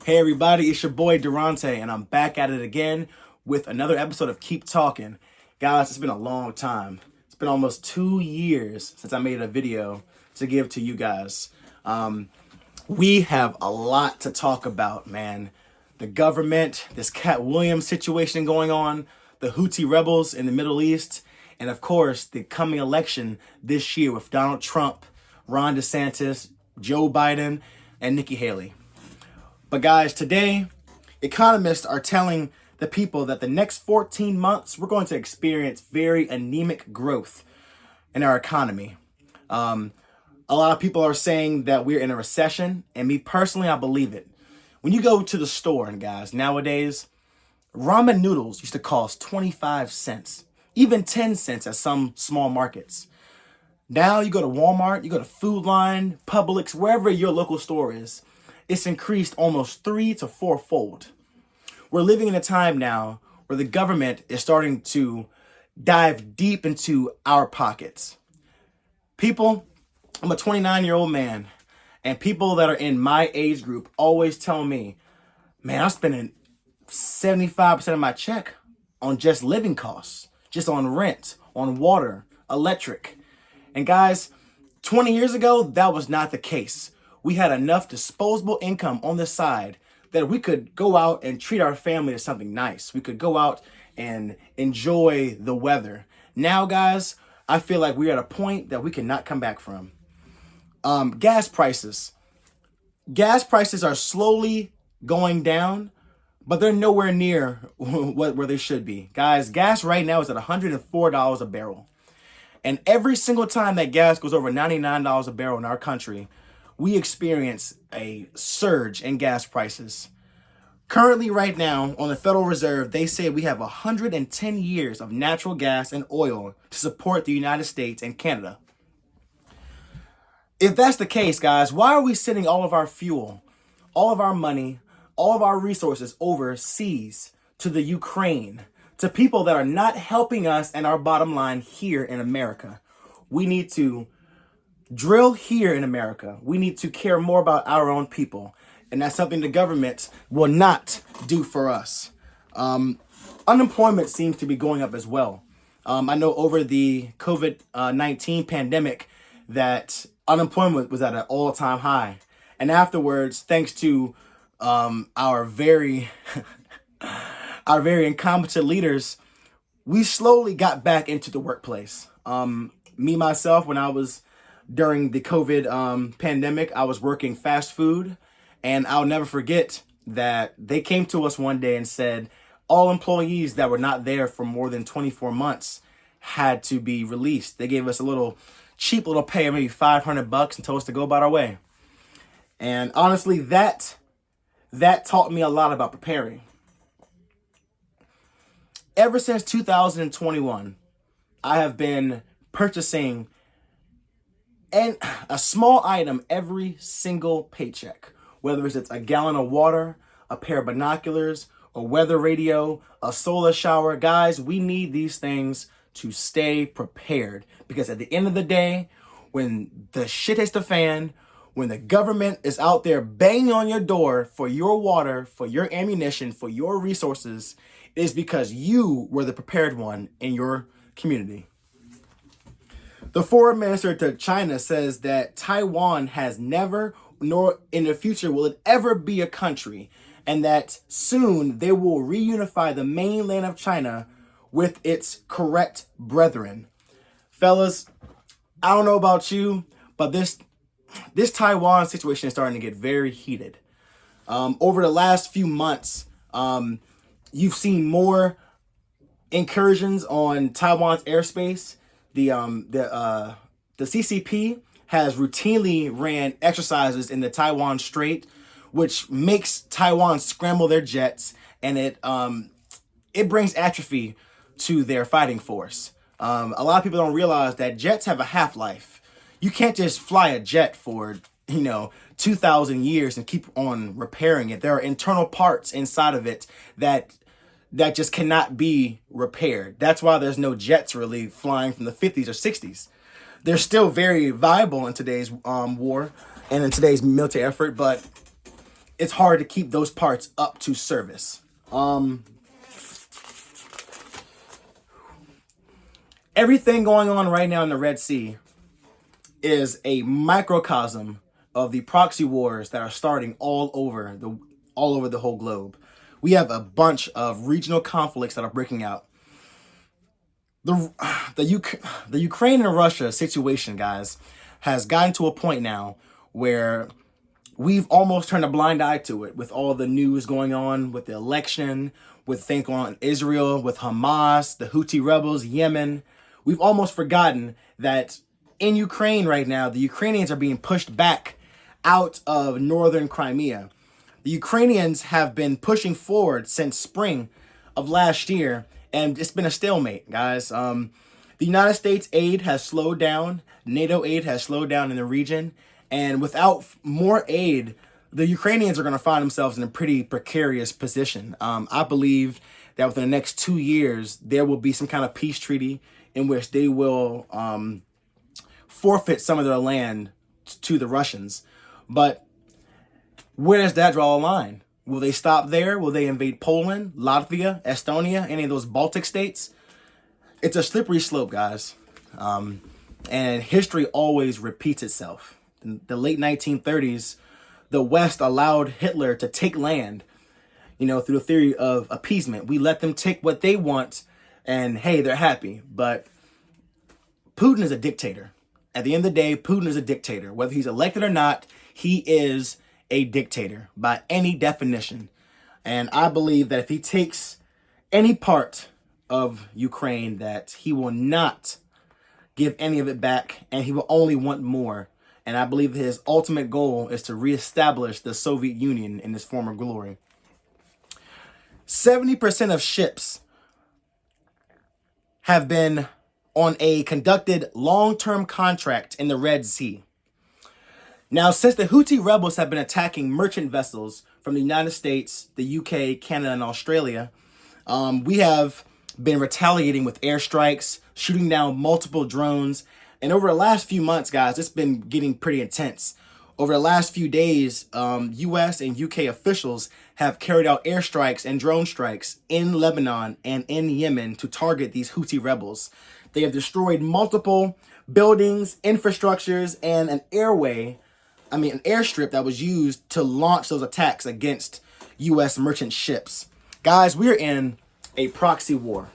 Hey everybody, it's your boy Durante, and I'm back at it again with another episode of Keep Talking. Guys, it's been a long time. It's been almost 2 years since I made a video to give to you guys. We have a lot to talk about, man. The government, this Cat Williams situation going on, the Houthi rebels in the Middle East, and of course, the coming election this year with Donald Trump, Ron DeSantis, Joe Biden, and Nikki Haley. But guys, today, economists are telling the people that the next 14 months, we're going to experience very anemic growth in our economy. A lot of people are saying that we're in a recession, and me personally, I believe it. When you go to the store, and guys, nowadays, ramen noodles used to cost 25 cents, even 10 cents at some small markets. Now you go to Walmart, you go to Food Line, Publix, wherever your local store is, it's increased almost 3 to 4-fold. We're living in a time now where the government is starting to dive deep into our pockets. People, I'm a 29-year-old man, and people that are in my age group always tell me, man, I'm spending 75% of my check on just living costs, just on rent, on water, electric. And guys, 20 years ago, that was not the case. We had enough disposable income on the side that we could go out and treat our family to something nice. We could go out and enjoy the weather. Now, guys, I feel like we're at a point that we cannot come back from. Gas prices. Gas prices are slowly going down, but they're nowhere near where they should be. Guys, gas right now is at $104 a barrel. And every single time that gas goes over $99 a barrel in our country, we experience a surge in gas prices. Currently, right now, on the Federal Reserve, they say we have 110 years of natural gas and oil to support the United States and Canada. If that's the case, guys, why are we sending all of our fuel, all of our money, all of our resources overseas to the Ukraine, to people that are not helping us and our bottom line here in America? We need to drill here in America. We need to care more about our own people. And that's something the government will not do for us. Unemployment seems to be going up as well. I know over the COVID-19 pandemic that unemployment was at an all-time high. And afterwards, thanks to our very incompetent leaders, we slowly got back into the workplace. Myself, when I was during the COVID pandemic, I was working fast food, and I'll never forget that they came to us one day and said all employees that were not there for more than 24 months had to be released. They gave us a little cheap little pay of maybe $500 and told us to go about our way. And honestly, that taught me a lot about preparing. Ever since 2021, I have been purchasing a small item every single paycheck, whether it's a gallon of water, a pair of binoculars, a weather radio, a solar shower. Guys, we need these things to stay prepared, because at the end of the day, when the shit hits the fan, when the government is out there banging on your door for your water, for your ammunition, for your resources, it is because you were the prepared one in your community. The foreign minister to China says that Taiwan has never, nor in the future will it ever be a country, and that soon they will reunify the mainland of China with its correct brethren. Fellas, I don't know about you, but this Taiwan situation is starting to get very heated. Over the last few months, you've seen more incursions on Taiwan's airspace. The CCP has routinely ran exercises in the Taiwan Strait, which makes Taiwan scramble their jets, and it brings atrophy to their fighting force. A lot of people don't realize that jets have a half-life. You can't just fly a jet for 2,000 years and keep on repairing it. There are internal parts inside of it that just cannot be repaired. That's why there's no jets really flying from the 50s or 60s. They're still very viable in today's war and in today's military effort, but it's hard to keep those parts up to service. Everything going on right now in the Red Sea is a microcosm of the proxy wars that are starting all over the whole globe. We have a bunch of regional conflicts that are breaking out. The Ukraine and Russia situation, guys, has gotten to a point now where we've almost turned a blind eye to it, with all the news going on, with the election, with things going on in Israel, with Hamas, the Houthi rebels, Yemen. We've almost forgotten that in Ukraine right now, the Ukrainians are being pushed back out of northern Crimea. The Ukrainians have been pushing forward since spring of last year, and it's been a stalemate, guys. The United States aid has slowed down. NATO aid has slowed down in the region. And without more aid, the Ukrainians are going to find themselves in a pretty precarious position. I believe that within the next 2 years, there will be some kind of peace treaty in which they will forfeit some of their land to the Russians. But where does that draw a line? Will they stop there? Will they invade Poland, Latvia, Estonia, any of those Baltic states? It's a slippery slope, guys. And history always repeats itself. In the late 1930s, the West allowed Hitler to take land, through the theory of appeasement. We let them take what they want, and hey, they're happy. But Putin is a dictator. At the end of the day, Putin is a dictator. Whether he's elected or not, he is a dictator by any definition. And I believe that if he takes any part of Ukraine, that he will not give any of it back, and he will only want more. And I believe his ultimate goal is to reestablish the Soviet Union in its former glory. 70% of ships have been on a conducted long-term contract in the Red Sea. Now, since the Houthi rebels have been attacking merchant vessels from the United States, the UK, Canada, and Australia, we have been retaliating with airstrikes, shooting down multiple drones. And over the last few months, guys, it's been getting pretty intense. Over the last few days, US and UK officials have carried out airstrikes and drone strikes in Lebanon and in Yemen to target these Houthi rebels. They have destroyed multiple buildings, infrastructures, and an airstrip that was used to launch those attacks against US merchant ships. Guys, we're in a proxy war.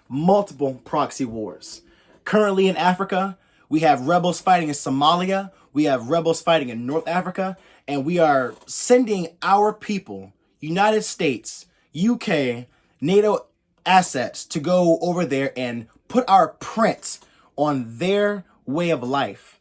Multiple proxy wars. Currently in Africa, we have rebels fighting in Somalia. We have rebels fighting in North Africa. And we are sending our people, United States, UK, NATO assets to go over there and put our print on their way of life.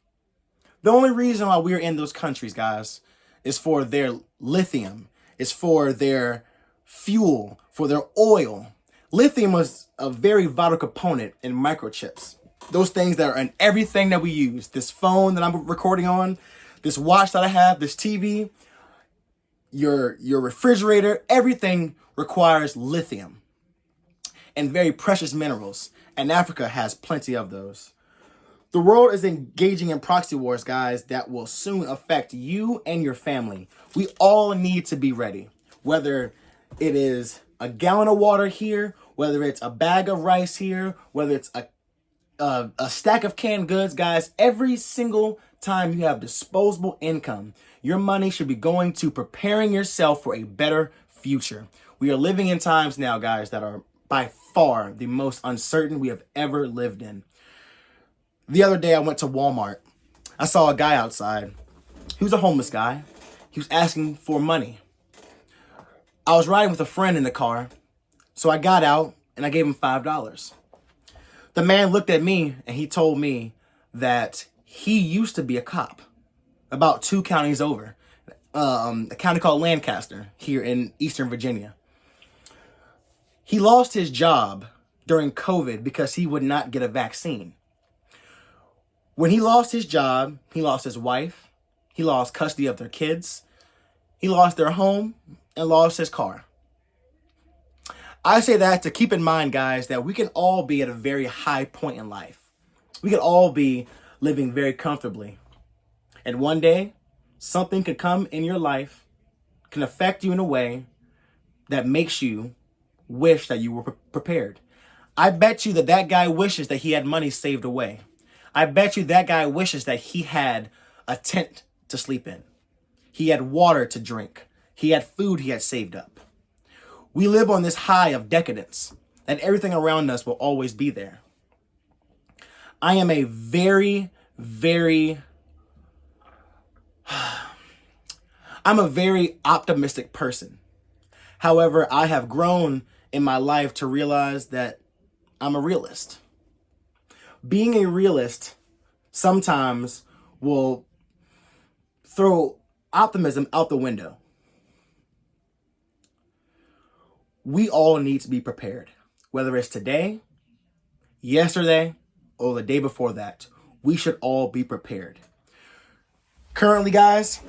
The only reason why we're in those countries, guys, is for their lithium, is for their fuel, for their oil. Lithium was a very vital component in microchips. Those things that are in everything that we use. This phone that I'm recording on, this watch that I have, this TV, your refrigerator, everything requires lithium and very precious minerals. And Africa has plenty of those. The world is engaging in proxy wars, guys, that will soon affect you and your family. We all need to be ready. Whether it is a gallon of water here, whether it's a bag of rice here, whether it's a stack of canned goods, guys, every single time you have disposable income, your money should be going to preparing yourself for a better future. We are living in times now, guys, that are by far the most uncertain we have ever lived in. The other day I went to Walmart. I saw a guy outside. He was a homeless guy. He was asking for money. I was riding with a friend in the car, so I got out and I gave him $5. The man looked at me and he told me that he used to be a cop about 2 counties over, a county called Lancaster here in Eastern Virginia. He lost his job during COVID because he would not get a vaccine. When he lost his job, he lost his wife, he lost custody of their kids, he lost their home, and lost his car. I say that to keep in mind, guys, that we can all be at a very high point in life. We can all be living very comfortably. And one day, something could come in your life can affect you in a way that makes you wish that you were prepared. I bet you that that guy wishes that he had money saved away. I bet you that guy wishes that he had a tent to sleep in. He had water to drink. He had food he had saved up. We live on this high of decadence, and everything around us will always be there. I am a very, very, I'm a very optimistic person. However, I have grown in my life to realize that I'm a realist. Being a realist sometimes will throw optimism out the window. We all need to be prepared, whether it's today, yesterday, or the day before that. We should all be prepared. Currently, guys,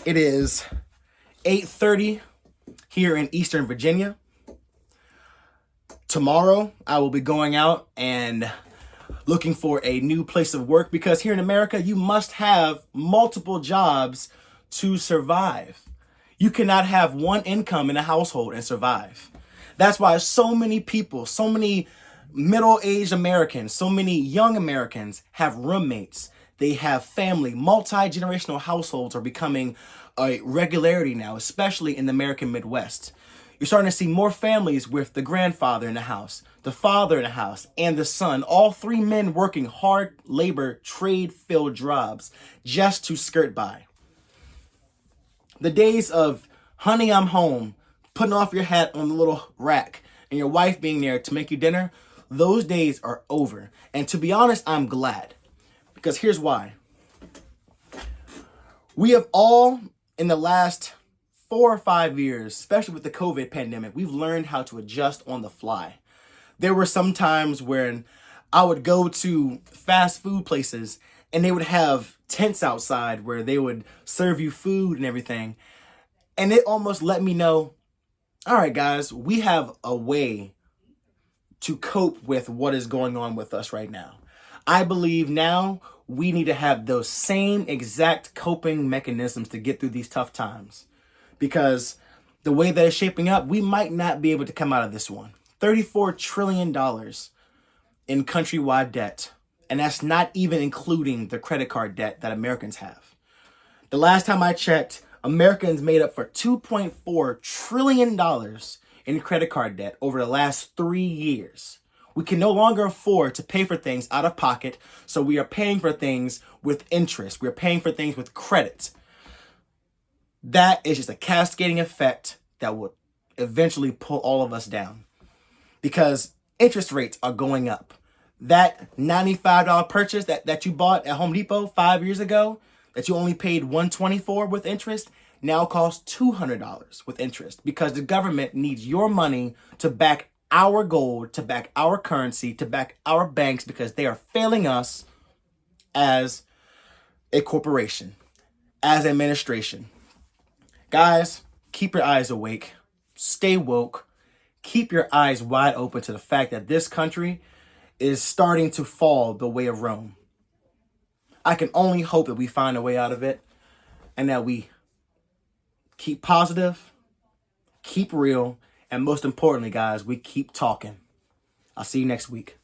it is 8:30 here in Eastern Virginia. Tomorrow, I will be going out and looking for a new place of work, because here in America, you must have multiple jobs to survive. You cannot have one income in a household and survive. That's why so many people, so many middle-aged Americans, so many young Americans have roommates. They have family. Multi-generational households are becoming a regularity now, especially in the American Midwest. You're starting to see more families with the grandfather in the house, the father in the house, and the son, all three men working hard labor, trade-filled jobs just to skirt by. The days of, honey, I'm home, putting off your hat on the little rack, and your wife being there to make you dinner, those days are over. And to be honest, I'm glad. Because here's why. We have all, in the last 4 or 5 years, especially with the COVID pandemic, we've learned how to adjust on the fly. There were some times when I would go to fast food places and they would have tents outside where they would serve you food and everything. And it almost let me know, all right, guys, we have a way to cope with what is going on with us right now. I believe now we need to have those same exact coping mechanisms to get through these tough times. Because the way that it's shaping up, we might not be able to come out of this one. $34 trillion in countrywide debt. And that's not even including the credit card debt that Americans have. The last time I checked, Americans made up for $2.4 trillion in credit card debt over the last 3 years. We can no longer afford to pay for things out of pocket, so we are paying for things with interest. We're paying for things with credit. That is just a cascading effect that will eventually pull all of us down, because interest rates are going up. That $95 purchase that you bought at Home Depot 5 years ago, that you only paid $120 for with interest, now costs $200 with interest, because the government needs your money to back our gold, to back our currency, to back our banks, because they are failing us as a corporation, as administration. Guys, keep your eyes awake, stay woke, keep your eyes wide open to the fact that this country is starting to fall the way of Rome. I can only hope that we find a way out of it, and that we keep positive, keep real, and most importantly, guys, we keep talking. I'll see you next week.